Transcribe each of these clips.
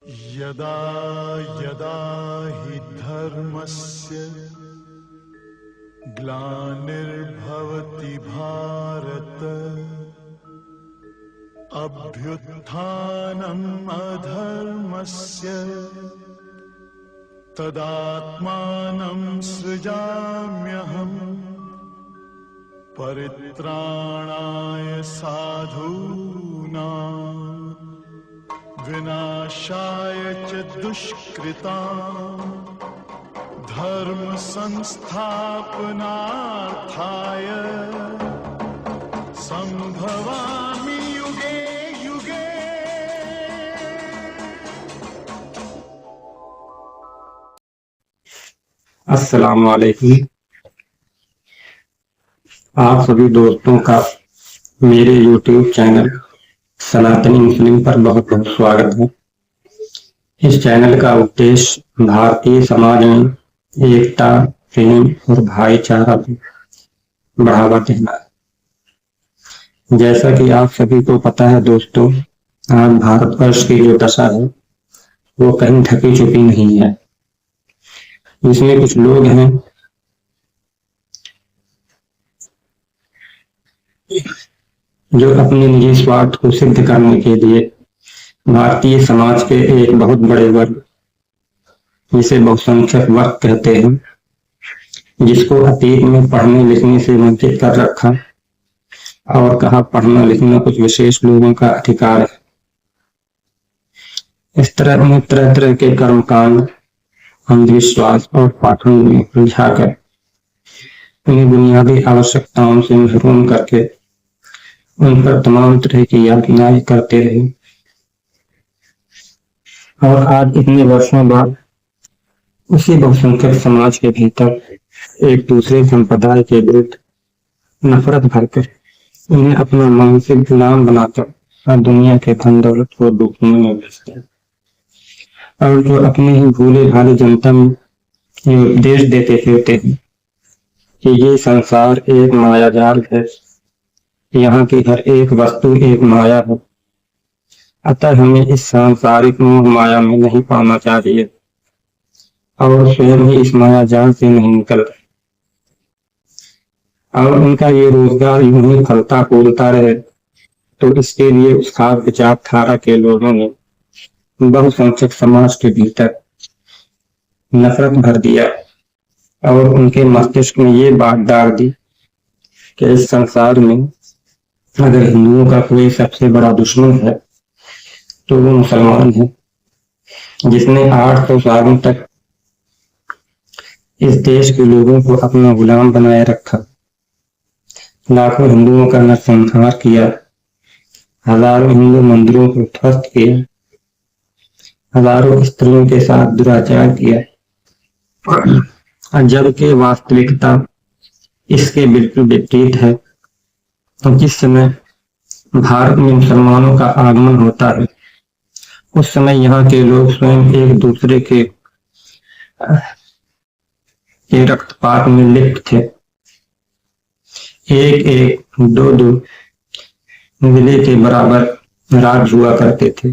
यदा यदा हि धर्मस्य ग्लानिर्भवति भारत अभ्युत्थानम् अधर्मस्य तदात्मानं सृजाम्यहम् परित्राणाय साधूनां विनाशाय च दुष्कृतां धर्म संस्थापनार्थाय संभवामि युगे युगे। अस्सलाम वालेकुम। आप सभी दोस्तों का मेरे YouTube चैनल सनातनी मुस्लिम पर बहुत बहुत स्वागत है। इस चैनल का उद्देश्य भारतीय समाज में एकता, प्रेम और भाईचारा को बढ़ावा देना है। जैसा कि आप सभी को पता है दोस्तों, आज भारतवर्ष की जो दशा है वो कहीं ढकी छुपी नहीं है। इसमें कुछ लोग हैं जो अपने निजी स्वार्थ को सिद्ध करने के लिए भारतीय समाज के एक बहुत बड़े वर्ग, जिसे बहुसंख्यक वर्ग कहते हैं, जिसको अतीत में पढ़ने लिखने से वंचित कर रखा और कहा पढ़ना लिखना कुछ विशेष लोगों का अधिकार है। इस तरह उन्हें तरह तरह के कर्मकांड, अंधविश्वास और पाखंड में उलझाकर उन्हें बुनियादी आवश्यकताओं से महरूम करके उन पर तमाम तरह की यातनाएं करते रहे। और आज इतने वर्षों बाद उसी बहुसंख्यक समाज के भीतर एक दूसरे संप्रदाय के विरुद्ध नफरत भरकर उन्हें अपना मानसिक गुलाम बनाकर दुनिया के धन दौलत को लूटने में व्यस्त है। और जो अपने ही भूले भाले जनता में ये उपदेश देते फिरते हैं कि ये संसार एक मायाजाल है, यहाँ की हर एक वस्तु एक माया है, अतः हमें इस सांसारिक मोह माया में नहीं पाना चाहिए और स्वयं ही इस माया जाल से नहीं निकल। और उनका ये रोजगार यूं ही फलता फूलता रहे, तो इसके लिए उस खास विचारधारा के लोगों ने बहुसंख्यक समाज के भीतर नफरत भर दिया और उनके मस्तिष्क में ये बात डाल दी कि इस संसार में अगर हिंदुओं का कोई सबसे बड़ा दुश्मन है तो वो मुसलमान है, जिसने 800 सालों तक इस देश के लोगों को अपना गुलाम बनाए रखा, लाखों हिंदुओं का नरसंहार किया, हजारों हिंदू मंदिरों को ध्वस्त किया, हजारों स्त्रियों के साथ दुराचार किया। जबकि वास्तविकता इसके बिल्कुल विपरीत है। तो जिस समय भारत में मुसलमानों का आगमन होता है, उस समय यहाँ के लोग स्वयं एक दूसरे के रक्तपात में लिप्त थे। एक एक दो दो विले के बराबर राज हुआ करते थे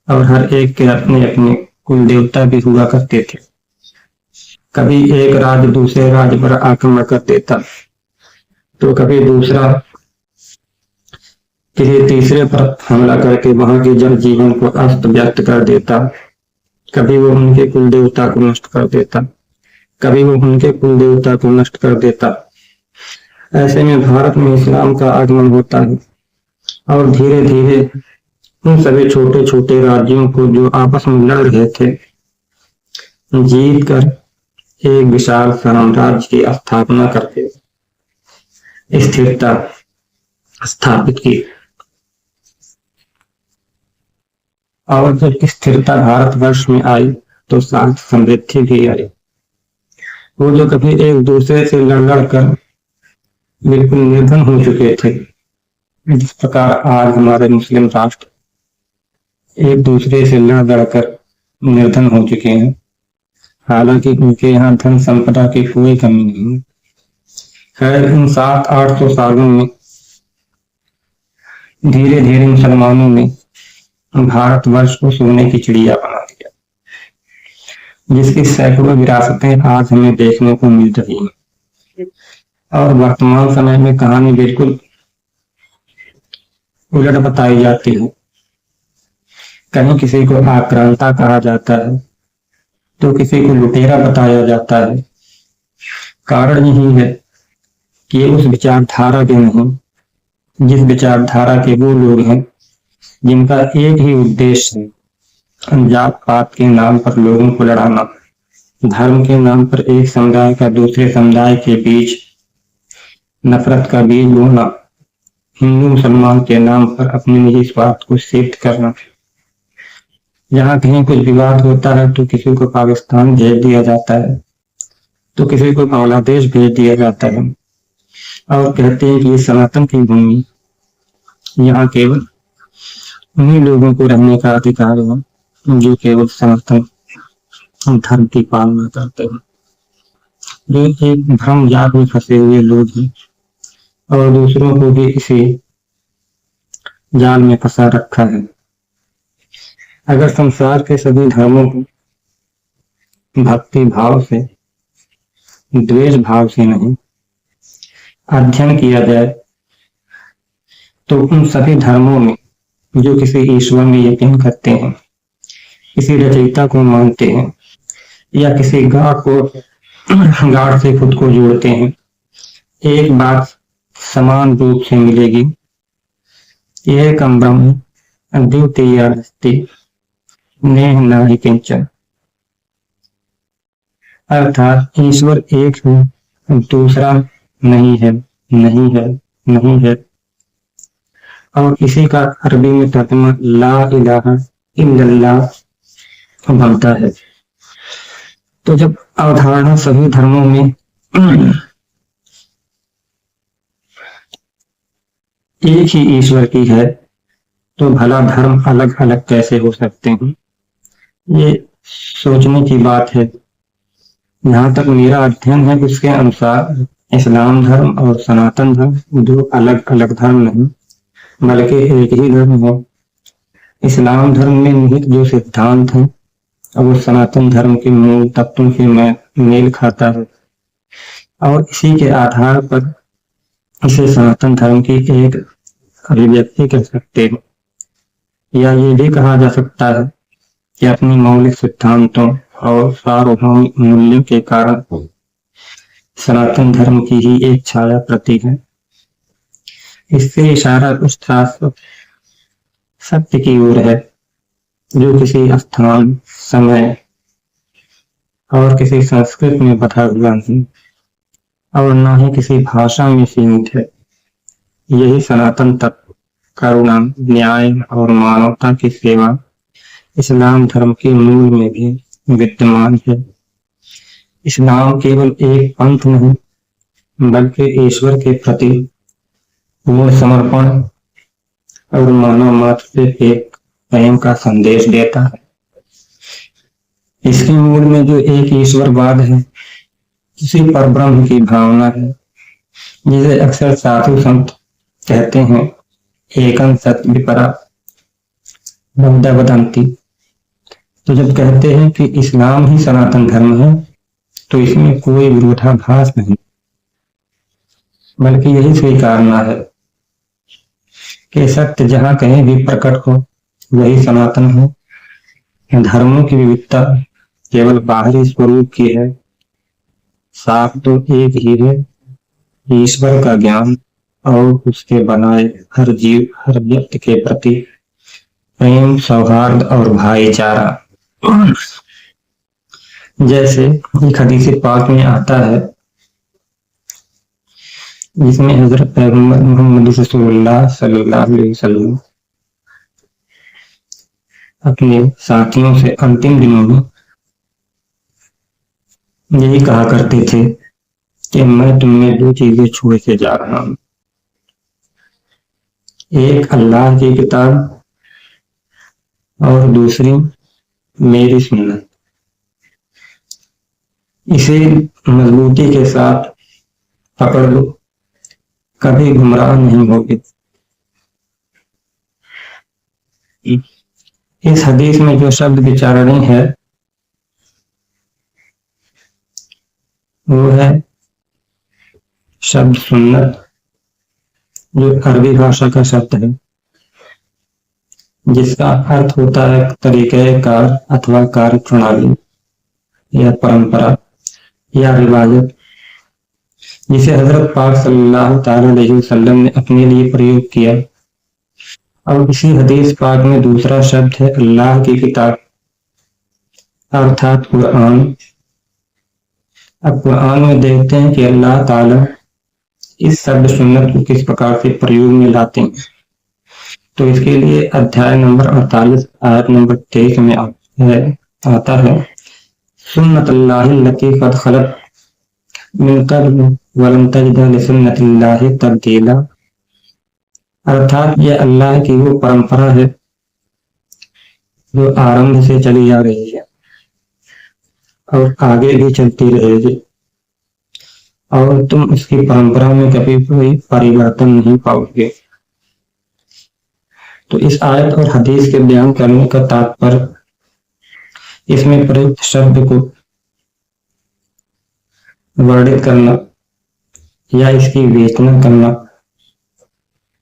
और हर एक के अपने अपने कुल देवता भी हुआ करते थे। कभी एक राज दूसरे राज पर आक्रमण कर देता, तो कभी दूसरा किसी तीसरे पर हमला करके वहां के जन जीवन को अस्त व्यस्त कर देता। कभी वो उनके कुल देवता को नष्ट कर देता, कभी वो उनके कुल देवता को नष्ट कर देता। ऐसे में भारत में इस्लाम का आगमन होता है और धीरे धीरे उन सभी छोटे छोटे राज्यों को जो आपस में लड़ रहे थे, जीत कर एक विशाल साम्राज्य की स्थापना करके स्थिरता स्थापित की। और जब स्थिरता भारतवर्ष में आई तो साथ समृद्धि भी आई। वो जो कभी एक दूसरे से लड़ कर बिल्कुल निर्धन हो चुके थे, जिस प्रकार आज हमारे मुस्लिम राष्ट्र एक दूसरे से लड़ कर निर्धन हो चुके हैं, हालांकि उनके यहाँ धन संपदा की कोई कमी नहीं। खैर, इन 700-800 सालों में धीरे धीरे मुसलमानों ने भारतवर्ष को सोने की चिड़िया बना दिया, जिसकी सैकड़ों विरासतें आज हमें देखने को मिल रही हैं। और वर्तमान समय में कहानी बिल्कुल उलट बताई जाती है। कहीं किसी को आक्रांता कहा जाता है तो किसी को लुटेरा बताया जाता है। कारण यही है कि उस विचारधारा के नहीं, जिस विचारधारा के वो लोग हैं जिनका एक ही उद्देश्य है जात पात के नाम पर लोगों को लड़ाना, धर्म के नाम पर एक समुदाय का दूसरे समुदाय के बीच नफरत का बीज बोना, हिंदू मुसलमान के नाम पर अपने निजी स्वार्थ को सिद्ध करना। जहाँ कहीं कुछ विवाद होता है तो किसी को पाकिस्तान भेज दिया जाता है तो किसी को बांग्लादेश भेज दिया जाता है और कहते हैं कि ये सनातन की भूमि, यहाँ केवल उन्हीं लोगों को रहने का अधिकार है जो केवल सनातन धर्म की पालना करते हैं। जो एक भ्रम जाल में फंसे हुए लोग हैं और दूसरों को भी इसी जाल में फंसा रखा है। अगर संसार के सभी धर्मों को भक्ति भाव से, द्वेष भाव से नहीं अध्ययन किया जाए तो उन सभी धर्मों में जो किसी ईश्वर में यकीन करते हैं, किसी रचयिता को मानते हैं या किसी गाढ़ से खुद को जोड़ते हैं, एक बात समान रूप से मिलेगी, एकम ब्रह्म अद्वितीयास्ति नेह नाहि किंचन। अर्थात ईश्वर एक है, दूसरा नहीं है, नहीं है, नहीं है। और इसी का अरबी में तर्जुमा ला इलाहा इल्लल्लाह बनता है। तो जब अवधारणा सभी धर्मों में एक ही ईश्वर की है तो भला धर्म अलग अलग कैसे हो सकते हैं? ये सोचने की बात है। जहां तक मेरा अध्ययन है उसके अनुसार इस्लाम धर्म और सनातन धर्म दो अलग अलग धर्म नहीं बल्कि एक ही धर्म है। इस्लाम धर्म में निहित जो सिद्धांत है वो सनातन धर्म के मूल तत्वों से मेल खाता है और इसी के आधार पर इसे सनातन धर्म की एक अभिव्यक्ति कह सकते हैं। या ये भी कहा जा सकता है कि अपनी मौलिक सिद्धांतों और सार्वभौमिक मूल्यों के कारण सनातन धर्म की ही एक छाया प्रति है। इससे इशारा उस शाश्वत सत्य की ओर है जो किसी स्थान, समय और किसी संस्कृति में बधा हुआ नहीं और न ही किसी भाषा में सीमित है। यही सनातन तत्व करुणा, न्याय और मानवता की सेवा इस्लाम धर्म के मूल में भी विद्यमान है। इस्लाम केवल एक पंथ नहीं बल्कि ईश्वर के प्रति पूर्ण समर्पण और मानव मात्र से एक प्रेम का संदेश देता है। इसके मूल में जो एक ईश्वरवाद है, उसी पर ब्रह्म की भावना है, जिसे अक्सर साधु संत कहते हैं एकं सत विपरा बहुधा वदन्ति। तो जब कहते हैं कि इस्लाम ही सनातन धर्म है तो इसमें कोई विरोधाभास नहीं बल्कि यही स्वीकारना है कि सत्य जहां कहीं भी प्रकट हो वही सनातन है। धर्मों की विविधता केवल बाहरी स्वरूप की है, साफ तो एक ही है, ईश्वर का ज्ञान और उसके बनाए हर जीव, हर व्यक्ति के प्रति प्रेम, सौहार्द और भाईचारा। जैसे एक हदीस पाक में आता है जिसमें हजरत पैगंबर मोहम्मद रसूलुल्लाह सल्लल्लाहु अलैहि वसल्लम अपने साथियों से अंतिम दिनों में यही कहा करते थे कि मैं तुम्हें दो चीजें छोड़ के जा रहा हूं, एक अल्लाह की किताब और दूसरी मेरी सुन्नत। इसे मजबूती के साथ पकड़ लो, कभी गुमराह नहीं होगे। इस हदीस में जो शब्द विचारणी है वो है शब्द सुन्नत, जो अरबी भाषा का शब्द है, जिसका अर्थ होता है तरीक़े-ए-कार अथवा कार्य प्रणाली या परंपरा या रिवायत, जिसे हजरत पाक सल्लल्लाहु अलैहि वसल्लम ने अपने लिए प्रयोग किया। और इसी हदीस पाक में दूसरा शब्द है अल्लाह की किताब अर्थात कुरान। अब कुरान में देखते हैं कि अल्लाह ताला इस शब्द सुन्नत को किस प्रकार से प्रयोग में लाते हैं। तो इसके लिए अध्याय नंबर 48 आयत नंबर 23 में आता है सुन्नतुल्लाहि लती क़द ख़लत मिन क़ब्ल वलन तजिद लिसुन्नतिल्लाहि तब्दीला। अर्थात यह अल्लाह की वो परंपरा है जो आरंभ से चली आ रही है और आगे भी चलती रहेगी, और तुम इसकी परंपरा में कभी कोई परिवर्तन नहीं पाओगे। तो इस आयत और हदीस के बयान करने का तात्पर्य इसमें प्रयुक्त शब्द को वर्णित करना या इसकी विवेचना करना।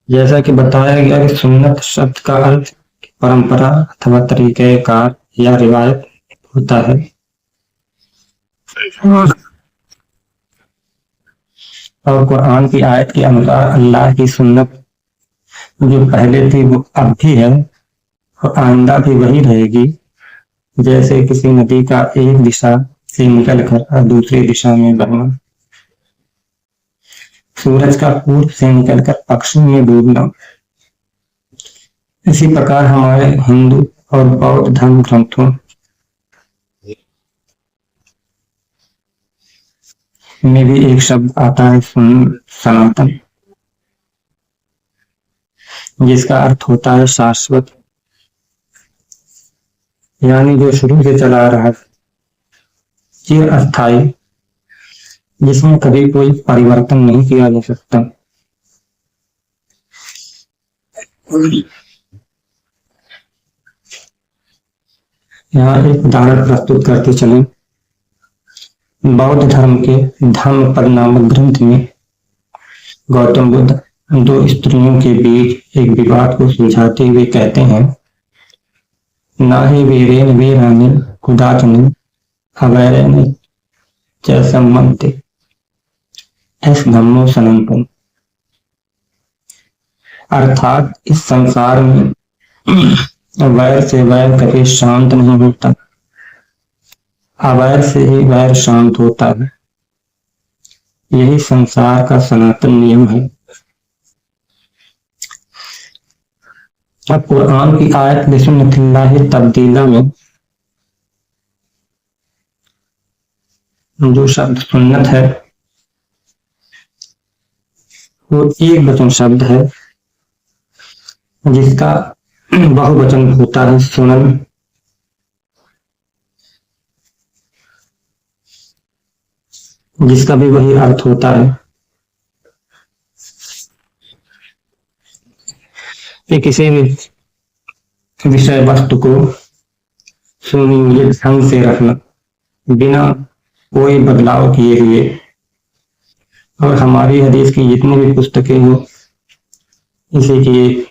जैसा कि बताया गया कि सुन्नत शब्द का अर्थ परंपरा अथवा तरीक़े-ए-कार या रिवायत होता है। और कुरान की आयत के अनुसार अल्लाह की सुन्नत जो पहले थी वो अब भी है और आइंदा भी वही रहेगी। जैसे किसी नदी का एक दिशा से निकलकर दूसरी दिशा में बहना, सूरज का पूर्व से निकलकर पश्चिम में डूबना। इसी प्रकार हमारे हिंदू और बौद्ध धर्म ग्रंथों में भी एक शब्द आता है सनातन, जिसका अर्थ होता है शाश्वत, यानी जो शुरू से चला आ रहा है, चिरस्थायी, जिसमें कभी कोई परिवर्तन नहीं किया जा सकता। यहाँ एक उदाहरण प्रस्तुत करते चलें। बौद्ध धर्म के धम्मपद नामक ग्रंथ में गौतम बुद्ध दो स्त्रियों के बीच एक विवाद को सुलझाते हुए कहते हैं ना ही वीरेन वीरानी कुदातनी अवैरेन च सम्मन्ते एस धम्मो सनातन। अर्थात इस संसार में वैर से वैर कभी शांत नहीं होता, अवैर से ही वैर शांत होता है। यही संसार का सनातन नियम है। अब कुरान की आयत लिसुन्नतिल्लाहि तब्दीला में जो शब्द सुन्नत है वो एक वचन शब्द है, जिसका बहुवचन होता है सुनन। जिसका भी वही अर्थ होता है कि किसी भी विषय वस्तु को सुनियोजित ढंग से रखना बिना कोई बदलाव किए हुए। और हमारी हदीस की जितनी भी पुस्तकें हो, इसी की एक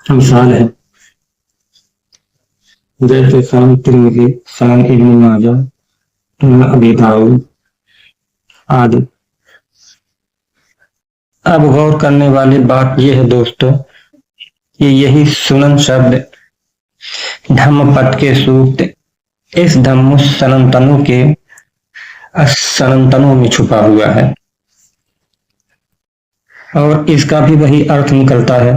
मिसाल है। जैसे सन तिरमिज़ी, सन इब्न माजा, अबी दाऊद आदि। अब गौर करने वाली बात यह है दोस्तों कि यही सुनन शब्द धम्मपद के सूक्त इस धम्म सनातनों के सनातनों में छुपा हुआ है, और इसका भी वही अर्थ निकलता है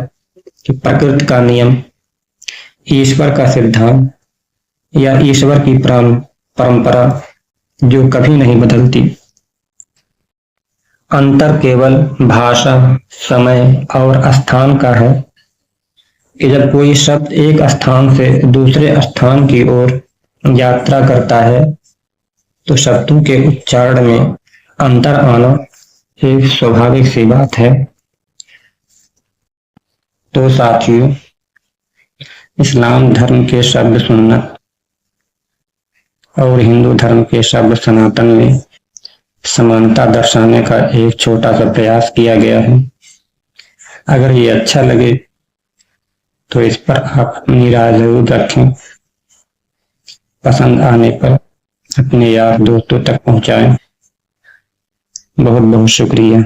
कि प्रकृति का नियम, ईश्वर का सिद्धांत या ईश्वर की परंपरा जो कभी नहीं बदलती। अंतर केवल भाषा, समय और स्थान का है कि जब कोई शब्द एक स्थान से दूसरे स्थान की ओर यात्रा करता है तो शब्दों के उच्चारण में अंतर आना एक स्वाभाविक सी बात है। तो साथियों, इस्लाम धर्म के शब्द सुन्नत और हिंदू धर्म के शब्द सनातन में समानता दर्शाने का एक छोटा सा प्रयास किया गया है। अगर ये अच्छा लगे तो इस पर आप अपनी राय जरूर रखें। पसंद आने पर अपने यार दोस्तों तक पहुंचाएं। बहुत बहुत शुक्रिया।